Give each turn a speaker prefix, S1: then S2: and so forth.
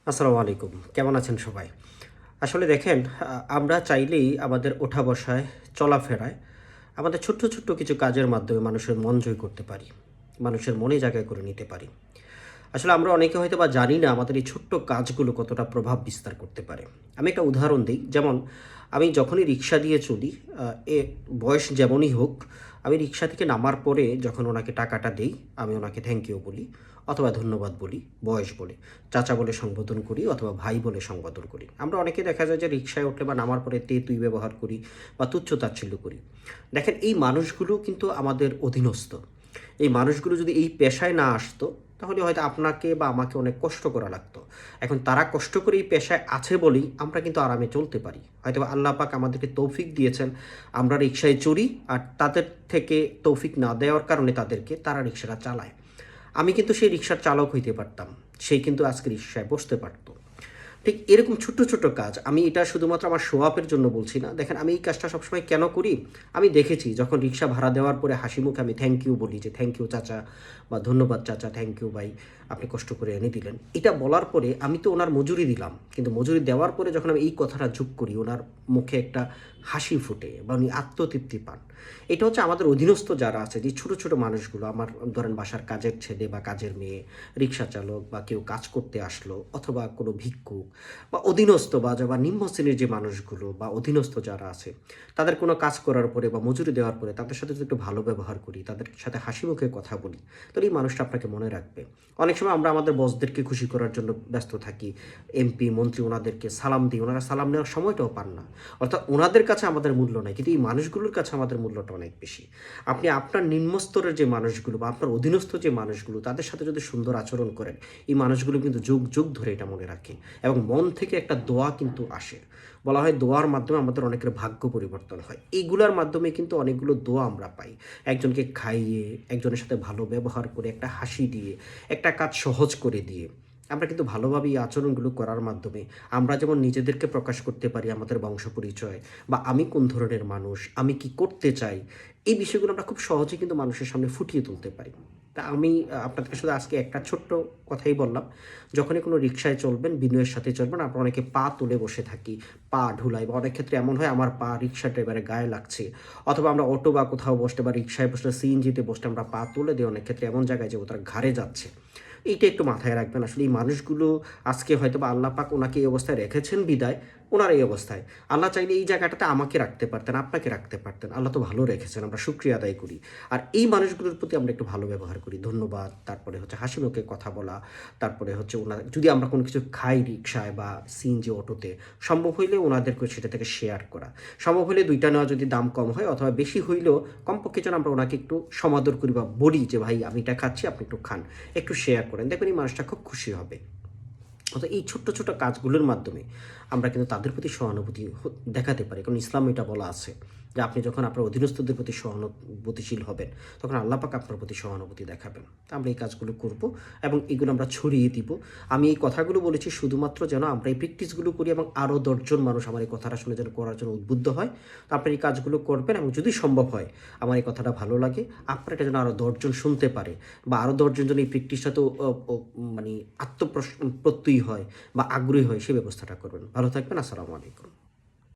S1: আসসালামু আলাইকুম। কেমন আছেন সবাই? আসলে দেখেন, আমরা চাইলেই আমাদের ওঠা বসায়, চলাফেরায় আমাদের ছোট্ট, ছোট্ট কিছু কাজের মাধ্যমে মানুষের মন জয় করতে পারি। মানুষের মনে জায়গা করে নিতে পারি। আসলে আমরা অনেকে হয়তোবা জানি না আমাদের এই ছোট্ট কাজগুলো কতটা প্রভাব বিস্তার করতে পারে। আমি একটা উদাহরণ দেই। যেমন আমি যখনই রিক্সা দিয়ে চলি, আ এ বয়স যেমনই হোক, আমি রিক্সা থেকে নামার পরে যখন ওনাকে টাকাটা দেই, আমি ওনাকে থ্যাংক ইউ বলি অথবা ধন্যবাদ বলি, বয়স বলে। চাচা বলে সম্বোধন করি অথবা ভাই বলে সম্বোধন করি। আমরা অনেকে দেখা যায় যে রিক্সায় উঠলে বা নামার পরে তুই ব্যবহার করি বা তুচ্ছ-তাচ্ছিল্য করি। দেখেন, এই মানুষগুলো কিন্তু আমাদের অধীনস্থ। এই মানুষগুলো যদি এই পেশায় না আসতো, তাহলে হয়তো আপনাকে বা আমাকে অনেক কষ্ট করা লাগতো। এখন তারা কষ্ট করে এই পেশায় আছে বলেই আমরা কিন্তু আরামে চলতে পারি। হয়তোবা আল্লাহ পাক আমাদেরকে তৌফিক দিয়েছেন, আমরা রিক্সায় চড়ি আর তাদের থেকে তৌফিক না দেওয়ার কারণে তারা রিক্সাটা চালায়। আমি কিন্তু সেই রিক্সার চালক হইতে পারতাম। সে কিন্তু আজকে রিক্সায় বসতে পারত। ঠিক এরকম ছোট্ট, ছোট্ট কাজ। আমি এটা শুধুমাত্র আমার শো অফের জন্য বলছি না। দেখেন, আমি এই কাজটা সবসময় কেন করি? আমি দেখেছি যখন রিক্সা ভাড়া দেওয়ার পরে হাসিমুখে আমি থ্যাংক ইউ বলি যে, "থ্যাংক ইউ চাচা" বা "ধন্যবাদ চাচা, থ্যাংক ইউ ভাই, আপনি কষ্ট করে এনে দিলেন।" এটা বলার পরে আমি তো ওনার মজুরি দিলাম। কিন্তু মজুরি দেওয়ার পরে যখন আমি এই কথাটা যোগ করি, ওনার মুখে একটা হাসি ফুটে বা উনি আত্মতৃপ্তি পান। এটা হচ্ছে আমাদের অধীনস্থ যারা আছে, যে ছোট, ছোট মানুষগুলো, আমার ধরেন বাসার কাজের ছেলে বা কাজের মেয়ে, রিক্সা চালক বা কেউ কাজ করতে আসলো অথবা কোনো ভিক্ষুক বা অধীনস্থ বা নিম্ন শ্রেণীর যে মানুষগুলো বা অধীনস্থ যারা আছে, তাদের কোনো কাজ করার পরে বা মজুরি দেওয়ার পরে তাদের সাথে যদি একটু ভালো ব্যবহার করি, তাদের সাথে হাসি মুখে কথা বলি, তাহলে এই মানুষটা আপনাকে মনে রাখবে। অনেক সময় আমরা আমাদের বসদেরকে খুশি করার জন্য ব্যস্ত থাকি। এমপি, মন্ত্রী ওনাদেরকে সালাম দিই, ওনারা সালাম নেওয়ার সময়টাও পান না। অর্থাৎ ওনাদের কাছে আমাদের মূল্য নাই, কিন্তু এই মানুষগুলোর কাছে আমাদের মূল্যটা অনেক বেশি। আপনি আপনার নিম্ন স্তরের যে মানুষগুলো বা আপনার অধীনস্থ যে মানুষগুলো, তাদের সাথে যদি সুন্দর আচরণ করেন, এই মানুষগুলো কিন্তু যুগ, যুগ ধরে এটা মনে রাখে এবং মন থেকে একটা দোয়া কিন্তু আসে। বলা হয় দোয়ার মাধ্যমে আমাদের অনেকের ভাগ্য পরিবর্তন হয়। এইগুলার মাধ্যমে কিন্তু অনেকগুলো দোয়া আমরা পাই। একজনকে খাইয়ে, একজনের সাথে ভালো ব্যবহার করে, একটা হাসি দিয়ে, একটা কাজ সহজ করে দিয়ে, আমরা কিন্তু ভালোভাবে এই আচরণগুলো করার মাধ্যমে আমরা যেমন নিজেদেরকে প্রকাশ করতে পারি, আমাদের বংশ পরিচয় বা আমি কোন ধরনের মানুষ, আমি কি করতে চাই, এই বিষয়গুলো আমরা খুব সহজেই কিন্তু মানুষের সামনে ফুটিয়ে তুলতে পারি। তা আমি আপনাদেরকে শুধু আজকে একটা ছোট্ট কথাই বললাম। যখনই কোনো রিক্সায় চলবেন, বিনয়ের সাথে চলবেন। আমরা অনেকে পা তুলে বসে থাকি, পা ঢুলাই বা অনেক ক্ষেত্রে এমন হয় আমার পা রিক্সা ড্রাইভারের গায়ে লাগছে। অথবা আমরা অটো বা কোথাও বসলে বা রিক্সায় বসলে, সিএনজিতে বসলে আমরা পা তুলে দিই অনেক ক্ষেত্রে এমন জায়গায় যে তার ঘাড়ে যাচ্ছে। এইটা একটু মাথায় রাখবেন। আসলে এই মানুষগুলো আজকে হয়তোবা আল্লাহ পাক উনাকে এই অবস্থায় রেখেছেন বিদায়, উনার এই অবস্থায়। আল্লাহ চাইলে এই জায়গাটাতে আমাকে রাখতে পারতেন, আপনাকে রাখতে পারতেন। আল্লাহ তো ভালো রেখেছেন, আমরা শুকরিয়া আদায় করি। আর এই মানুষগুলোর প্রতি আমরা একটু ভালো ব্যবহার করি। ধন্যবাদ, তারপরে হচ্ছে হাসিমুখে কথা বলা, তারপরে হচ্ছে যদি আমরা কোনো কিছু খাই রিক্সায় বা সিএনজি অটোতে, সম্ভব হইলে ওনাদেরকে সেটা থেকে শেয়ার করা। সম্ভব হলে ২ টা নেওয়া, যদি দাম কম হয় অথবা বেশি হইলেও কমপক্ষে যেন আমরা ওনাকে একটু সমাদর করি বা বলি যে, "ভাই আমি এটা খাচ্ছি, আপনি একটু খান।" একটু শেয়ার করেন। দেখবেন এই মানুষটা খুব খুশি হবে। অর্থাৎ এই ছোট্ট, ছোট্ট কাজগুলোর মাধ্যমে আমরা কিন্তু তাদের প্রতি সহানুভূতি দেখাতে পারি। কারণ ইসলামে এটা বলা আছে যে, আপনি যখন আপনার অধীনস্থদের প্রতি সহানুভূতিশীল হবেন, তখন আল্লাহ পাক আপনার প্রতি সহানুভূতি দেখাবেন। তো আমরা এই কাজগুলো করব এবং এগুলো আমরা ছড়িয়ে দিব। আমি এই কথাগুলো বলেছি শুধুমাত্র যেন আমরা এই প্র্যাকটিসগুলো করি এবং আরও ১০ জন মানুষ আমার এই কথাটা শুনে যেন করার জন্য উদ্বুদ্ধ হয়। তো আপনি এই কাজগুলো করবেন এবং যদি সম্ভব হয়, আমার এই কথাটা ভালো লাগে, আপনার এটা যেন আরও ১০ জন শুনতে পারে বা আরও ১০ জন যেন এই প্র্যাকটিসটাতেও মানে প্রত্যয়ী হয় বা আগ্রহী হয়, সে ব্যবস্থাটা করবেন। ভালো থাকবেন। আসসালামু আলাইকুম।